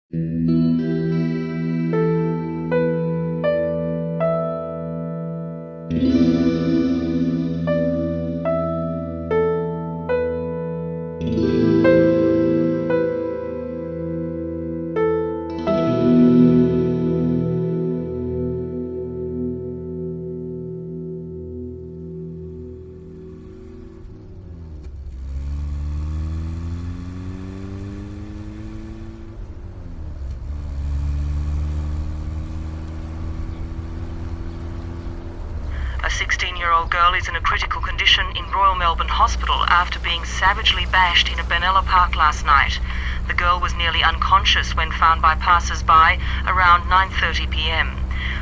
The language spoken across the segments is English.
A 16-year-old girl is in a critical condition in Royal Melbourne Hospital after being savagely bashed in a Benalla Park last night. The girl was nearly unconscious when found by passers-by around 9:30 p.m.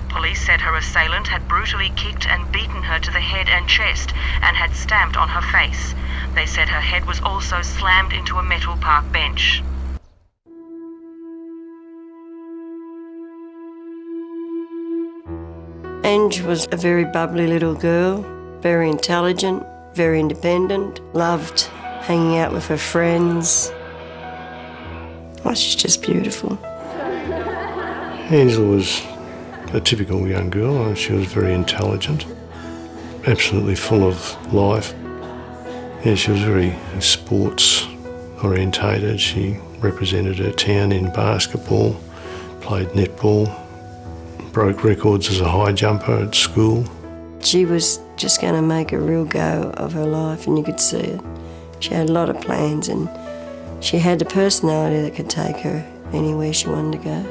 Police said her assailant had brutally kicked and beaten her to the head and chest and had stamped on her face. They said her head was also slammed into a metal park bench. Ange was a very bubbly little girl, very intelligent, very independent, loved hanging out with her friends. Oh, she's just beautiful. Angela was a typical young girl, and she was very intelligent, absolutely full of life. Yeah, she was very sports orientated. She represented her town in basketball, played netball, broke records as a high jumper at school. She was just going to make a real go of her life, and you could see it. She had a lot of plans, and she had the personality that could take her anywhere she wanted to go.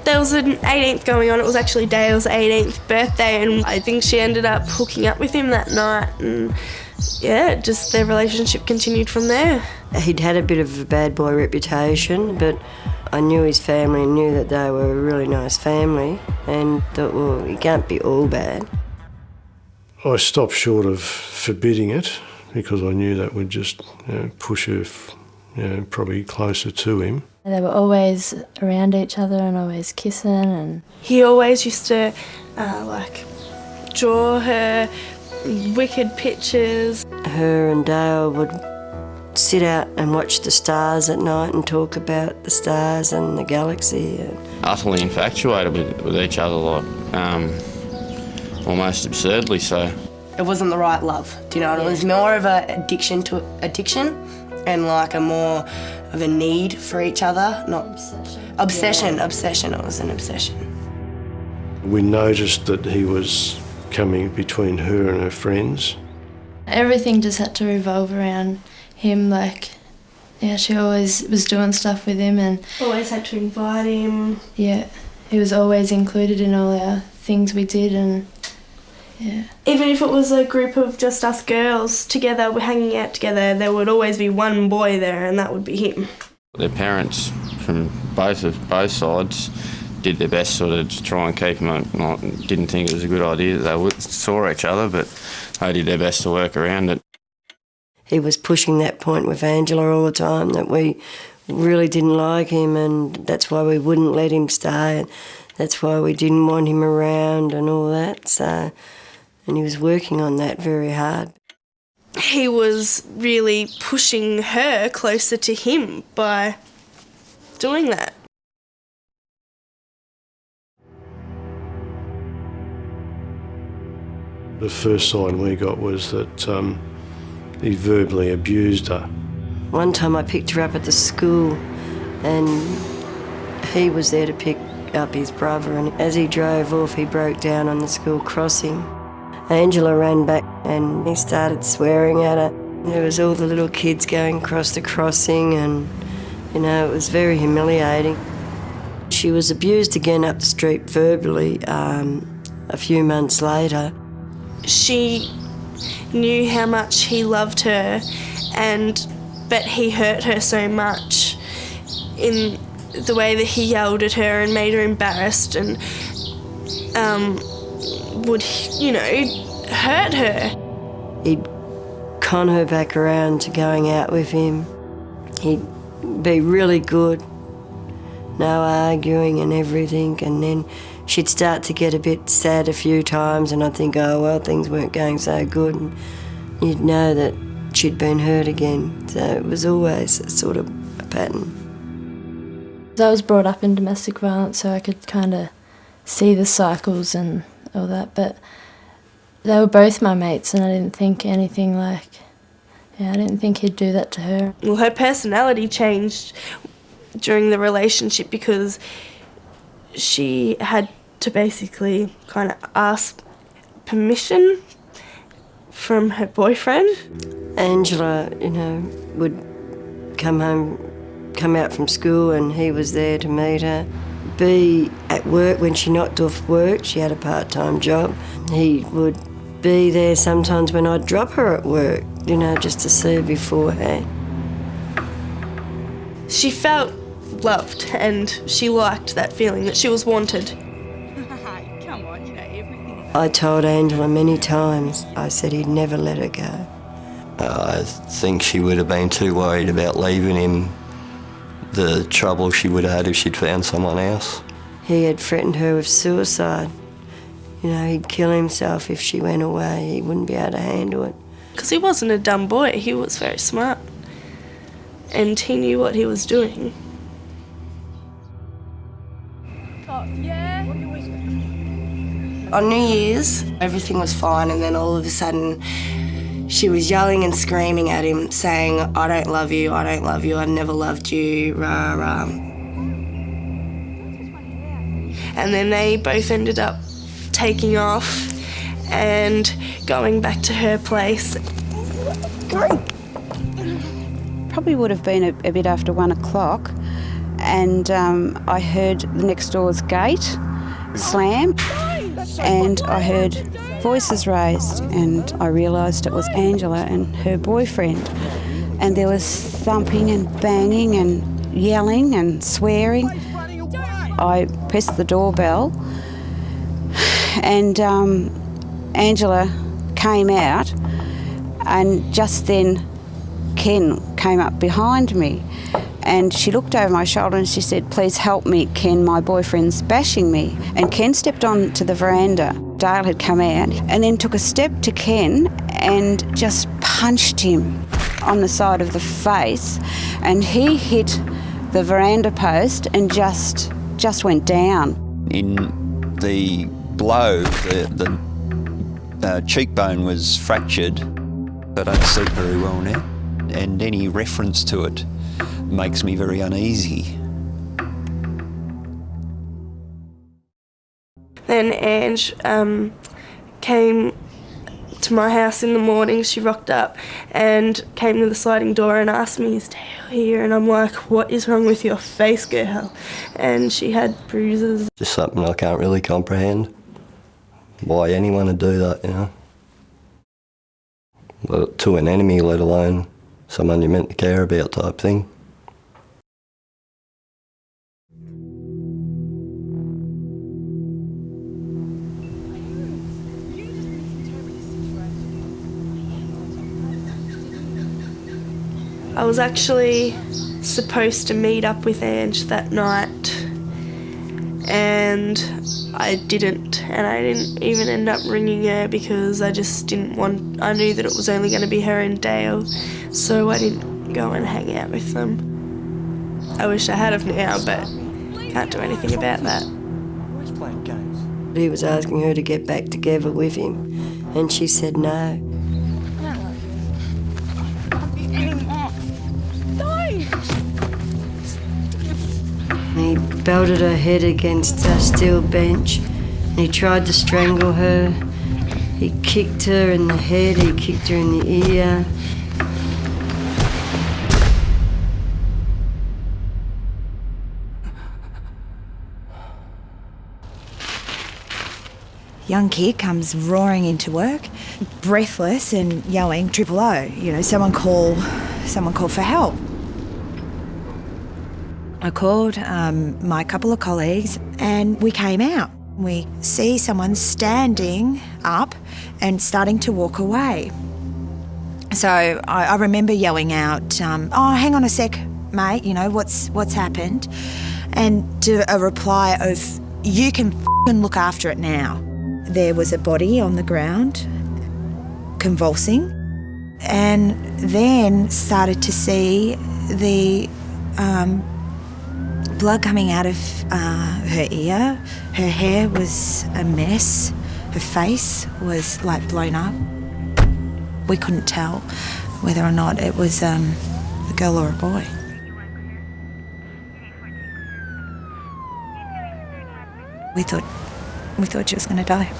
There was an 18th going on. It was actually Dale's 18th birthday, and I think she ended up hooking up with him that night, and yeah, just their relationship continued from there. He'd had a bit of a bad boy reputation, but I knew his family and knew that they were a really nice family, and thought, well, he can't be all bad. I stopped short of forbidding it because I knew that would just push her probably closer to him. They were always around each other and always kissing. And he always used to draw her wicked pictures. Her and Dale would sit out and watch the stars at night and talk about the stars and the galaxy. Utterly infatuated with each other, almost absurdly so. It wasn't the right love, do you know? It was more of an addiction and like a more of a need for each other, not obsession. Obsession. It was an obsession. We noticed that he was coming between her and her friends. everything just had to revolve around him. She always was doing stuff with him and always had to invite him. Yeah, he was always included in all our things we did, and yeah. Even if it was a group of just us girls together, we're hanging out together, there would always be one boy there, and that would be him. Their parents from both sides did their best sort of to try and keep them. Didn't think it was a good idea that they saw each other, but they did their best to work around it. He was pushing that point with Angela all the time, that we really didn't like him, and that's why we wouldn't let him stay, and that's why we didn't want him around and all that. So, and he was working on that very hard. He was really pushing her closer to him by doing that. The first sign we got was that he verbally abused her. One time I picked her up at the school and he was there to pick up his brother, and as he drove off he broke down on the school crossing. Angela ran back and he started swearing at her. There was all the little kids going across the crossing, and it was very humiliating. She was abused again up the street verbally a few months later. She knew how much he loved her, but he hurt her so much in the way that he yelled at her and made her embarrassed and would, hurt her. He'd con her back around to going out with him. He'd be really good, no arguing and everything, and then she'd start to get a bit sad a few times, and I'd think, oh, well, things weren't going so good. And you'd know that she'd been hurt again. So it was always a sort of a pattern. I was brought up in domestic violence, so I could kind of see the cycles and all that, but they were both my mates and I didn't think anything like, I didn't think he'd do that to her. Well, her personality changed during the relationship because she had to basically kind of ask permission from her boyfriend. Angela, would come out from school and he was there to meet her. Be at work when she knocked off work, she had a part-time job. He would be there sometimes when I'd drop her at work, just to see her beforehand. She felt loved and she liked that feeling that she was wanted. Come on, everything. I told Angela many times, I said he'd never let her go. I think she would have been too worried about leaving him, the trouble she would have had if she'd found someone else. He had threatened her with suicide. He'd kill himself if she went away. He wouldn't be able to handle it. Because he wasn't a dumb boy, he was very smart. And he knew what he was doing. On New Year's, everything was fine, and then all of a sudden she was yelling and screaming at him, saying, I don't love you, I don't love you, I never loved you, rah, rah. And then they both ended up taking off and going back to her place. Probably would have been a bit after 1 o'clock, and I heard the next door's gate slam, and I heard voices raised, and I realised it was Angela and her boyfriend. And there was thumping and banging and yelling and swearing. I pressed the doorbell, and Angela came out, and just then Ken came up behind me, and she looked over my shoulder and she said, please help me, Ken, my boyfriend's bashing me. And Ken stepped onto the veranda. Dale had come out and then took a step to Ken and just punched him on the side of the face, and he hit the veranda post and just went down. In the blow, the cheekbone was fractured. I don't see very well now, and any reference to it makes me very uneasy. Then Ange came to my house in the morning. She rocked up and came to the sliding door and asked me, is Dale here? And I'm like, what is wrong with your face, girl? And she had bruises. Just something I can't really comprehend. Why anyone would do that, To an enemy, let alone someone you're meant to care about type thing. I was actually supposed to meet up with Ange that night, and I didn't, and I didn't even end up ringing her because I just didn't want, I knew that it was only going to be her and Dale, so I didn't go and hang out with them. I wish I had have now, but can't do anything about that. He was asking her to get back together with him, and she said no. He belted her head against a steel bench, and he tried to strangle her. He kicked her in the head, he kicked her in the ear. Young kid comes roaring into work, breathless and yelling, "Triple O, someone call for help." I called my couple of colleagues and we came out. We see someone standing up and starting to walk away. So I remember yelling out, "Oh, hang on a sec, mate, what's happened?" And to a reply of, "You can f***ing look after it now." There was a body on the ground, convulsing. And then started to see the blood coming out of her ear. Her hair was a mess. Her face was like blown up. We couldn't tell whether or not it was a girl or a boy. We thought she was going to die.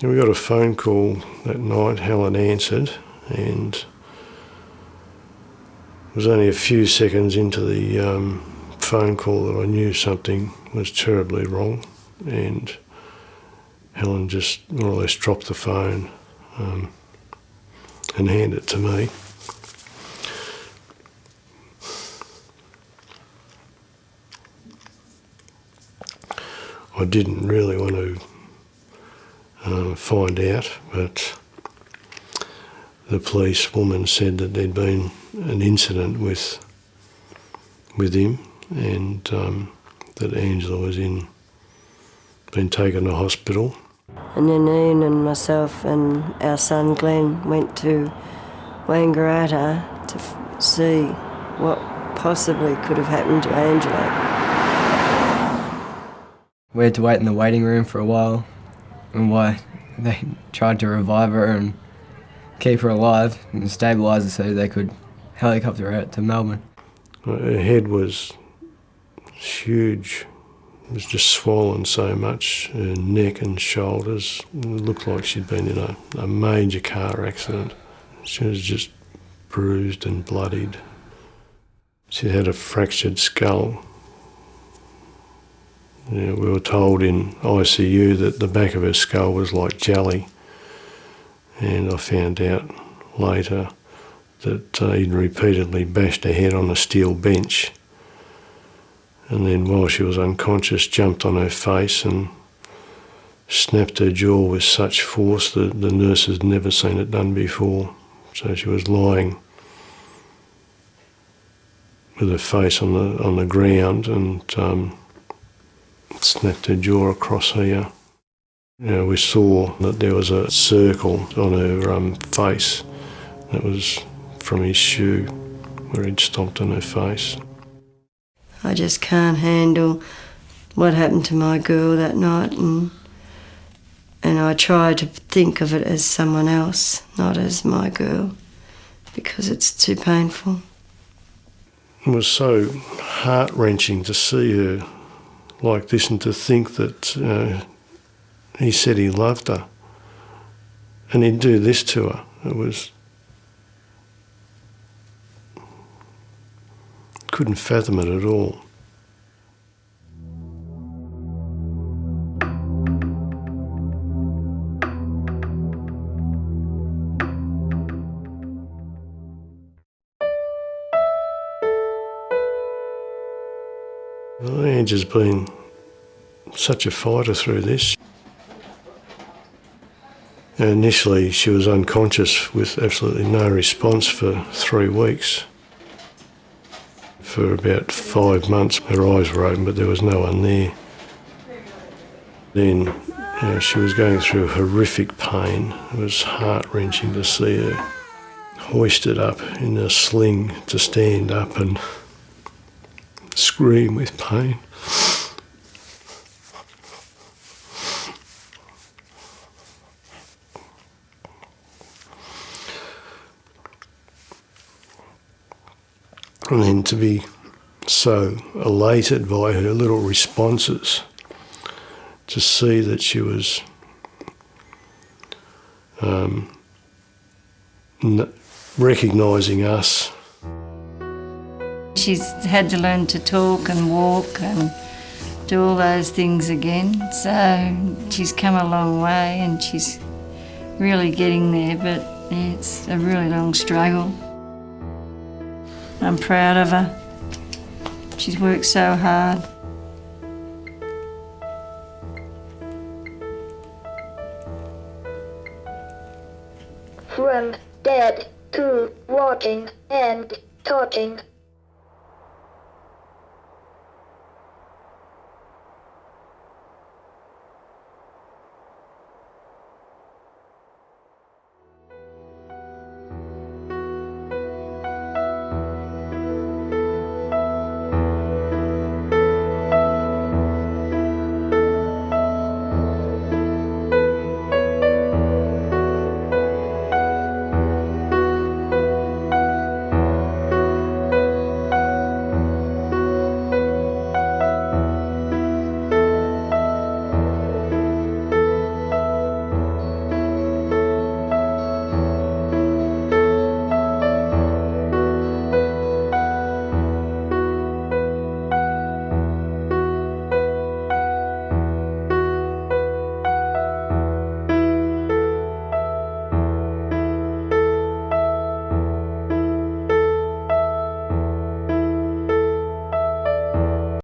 We got a phone call that night. Helen answered, and it was only a few seconds into the phone call that I knew something was terribly wrong, and Helen just more or less dropped the phone and handed it to me. I didn't really want to find out, but the police woman said that there'd been an incident with him, and that Angela was been taken to hospital. And then Ian and myself and our son Glenn went to Wangaratta to see what possibly could have happened to Angela. We had to wait in the waiting room for a while, and why they tried to revive her and keep her alive and stabilise her so they could helicopter her to Melbourne. Her head was huge. It was just swollen so much. Her neck and shoulders, it looked like she'd been in a major car accident. She was just bruised and bloodied. She had a fractured skull. We were told in ICU that the back of her skull was like jelly, and I found out later that he'd repeatedly bashed her head on a steel bench, and then while she was unconscious jumped on her face and snapped her jaw with such force that the nurse had never seen it done before. So she was lying with her face on the ground and snapped her jaw across here. We saw that there was a circle on her face that was from his shoe where he'd stomped on her face. I just can't handle what happened to my girl that night, and I try to think of it as someone else, not as my girl, because it's too painful. It was so heart-wrenching to see her like this and to think that he said he loved her and he'd do this to her. Couldn't fathom it at all. Ange has been such a fighter through this. Initially she was unconscious with absolutely no response for 3 weeks. For about 5 months her eyes were open but there was no one there. Then she was going through horrific pain. It was heart-wrenching to see her hoisted up in a sling to stand up and scream with pain. And then to be so elated by her little responses, to see that she was recognising us. She's had to learn to talk and walk and do all those things again, so she's come a long way and she's really getting there, but it's a really long struggle. I'm proud of her. She's worked so hard. From dead to walking and talking.